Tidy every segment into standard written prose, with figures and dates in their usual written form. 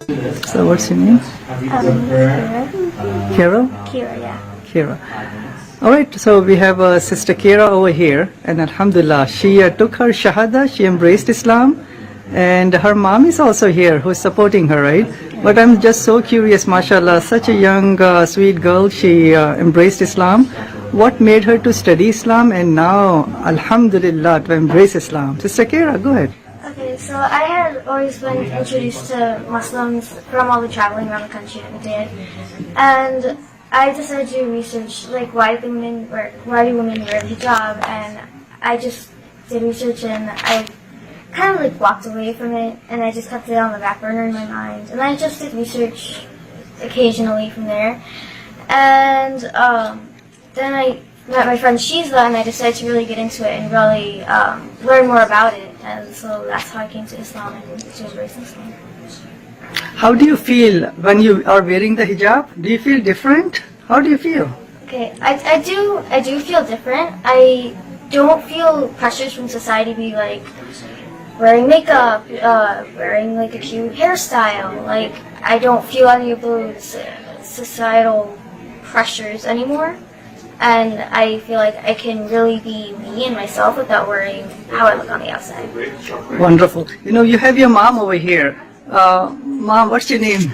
So what's your name? Carol? Kira, yeah. Kira. All right, so we have Sister Kira over here, and Alhamdulillah, she took her Shahada, she embraced Islam, and her mom is also here who's supporting her, right? But I'm just so curious, mashallah, such a young, sweet girl, she embraced Islam. What made her to study Islam and now, Alhamdulillah, to embrace Islam? Sister Kira, go ahead. Okay, so I had always been introduced to Muslims from all the traveling around the country that we did, and I decided to research like why do women wear the hijab, and I just did research and I kind of like walked away from it, and I just kept it on the back burner in my mind, and I just did research occasionally from there, and then I met my friend Shiza, and I decided to really get into it and really learn more about it, and so that's how I came to Islam and to embrace Islam. How do you feel when you are wearing the hijab? Do you feel different? How do you feel? Okay, I do feel different. I don't feel pressures from society to be like wearing makeup, wearing like a cute hairstyle. Like I don't feel any of those societal pressures anymore. And I feel like I can really be me and myself without worrying how I look on the outside. Wonderful. You know, you have your mom over here. Mom, what's your name?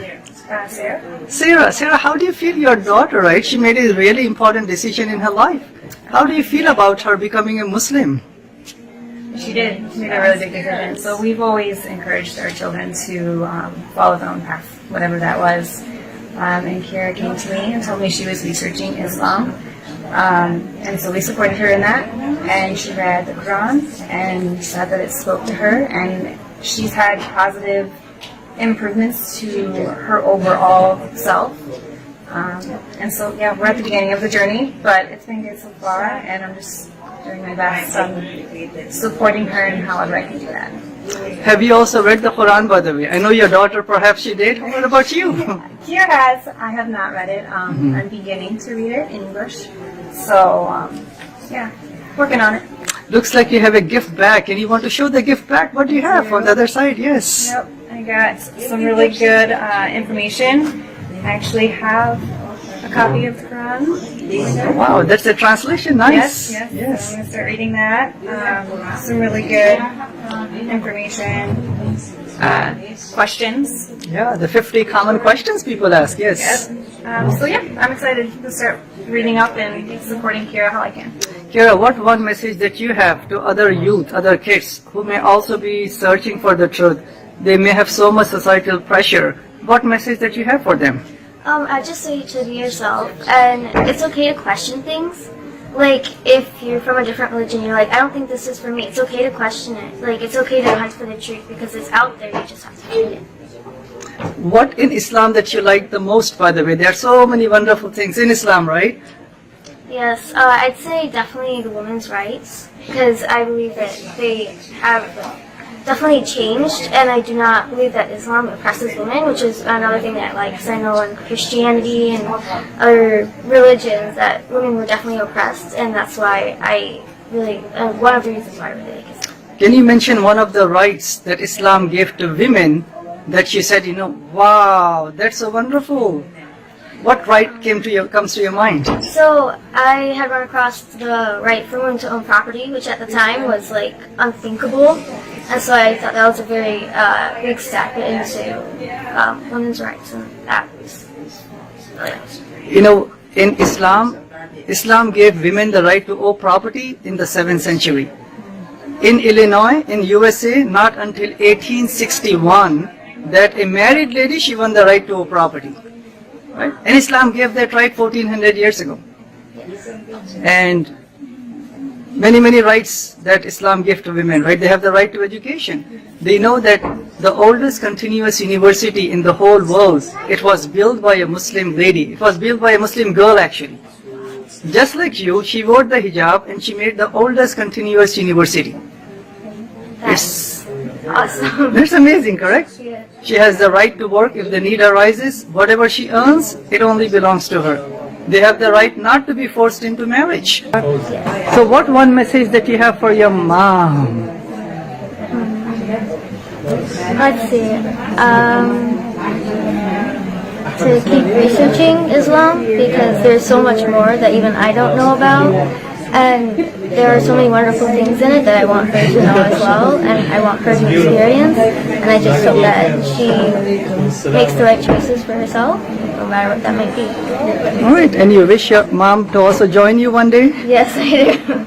Sarah. Sarah, how do you feel your daughter, right? She made a really important decision in her life. How do you feel about her becoming a Muslim? She did. She made a really big decision. So we've always encouraged our children to follow their own path, whatever that was. And Kira came to me and told me she was researching Islam. And so we supported her in that. And she read the Quran and said that it spoke to her. And she's had positive improvements to her overall self. And so, yeah, we're at the beginning of the journey, but it's been good so far, and I'm just doing my best supporting her in however I can do that. Have you also read the Quran, by the way? I know your daughter, perhaps she did. What about you? Kira has. I have not read it. I'm beginning to read it in English. So, yeah, working on it. Looks like you have a gift bag. Can you want to show the gift bag? What do you have on the other side? Yes. Yep, I got some really good information. I actually have a copy of the Quran. Wow, that's a translation. Nice. Yes. So I'm going to start reading that. Some really good information. Questions. Yeah, the 50 common questions people ask. Yes. So yeah, I'm excited to start reading up and supporting Kira how I can. Kira, what one message that you have to other youth, other kids who may also be searching for the truth? They may have so much societal pressure. What message that you have for them? I just say to be yourself, and it's okay to question things. Like, if you're from a different religion, you're like, I don't think this is for me. It's okay to question it. Like, it's okay to hunt for the truth because it's out there. You just have to find it. What in Islam that you like the most, by the way? There are so many wonderful things in Islam, right? Yes, I'd say definitely the women's rights, because I believe that they have definitely changed, and I do not believe that Islam oppresses women, which is another thing that I like, because I know in Christianity and other religions that women were definitely oppressed, and that's why I really, one of the reasons why I really like Islam. Can you mention one of the rights that Islam gave to women that you said, wow, that's so wonderful? What right comes to your mind? So I had run across the right for women to own property, which at the time was like unthinkable, and so I thought that was a very big step into women's rights, and that was really nice. In Islam gave women the right to own property in the 7th century. In Illinois, in USA, not until 1861 that a married lady, she won the right to own property. Right? And Islam gave that right 1400 years ago. And many rights that Islam gave to women, right? They have the right to education. They know that the oldest continuous university in the whole world, it was built by a Muslim lady. It was built by a Muslim girl, actually. Just like you, she wore the hijab and she made the oldest continuous university. That's awesome. That's amazing, correct? Yeah. She has the right to work if the need arises. Whatever she earns, it only belongs to her. They have the right not to be forced into marriage. So what one message that you have for your mom? Let's see. to keep researching Islam because there's so much more that even I don't know about. And there are so many wonderful things in it that I want her to know as well, and I want her to experience. And I just hope that she makes the right choices for herself, no matter what that might be. All right, and you wish your mom to also join you one day? Yes, I do.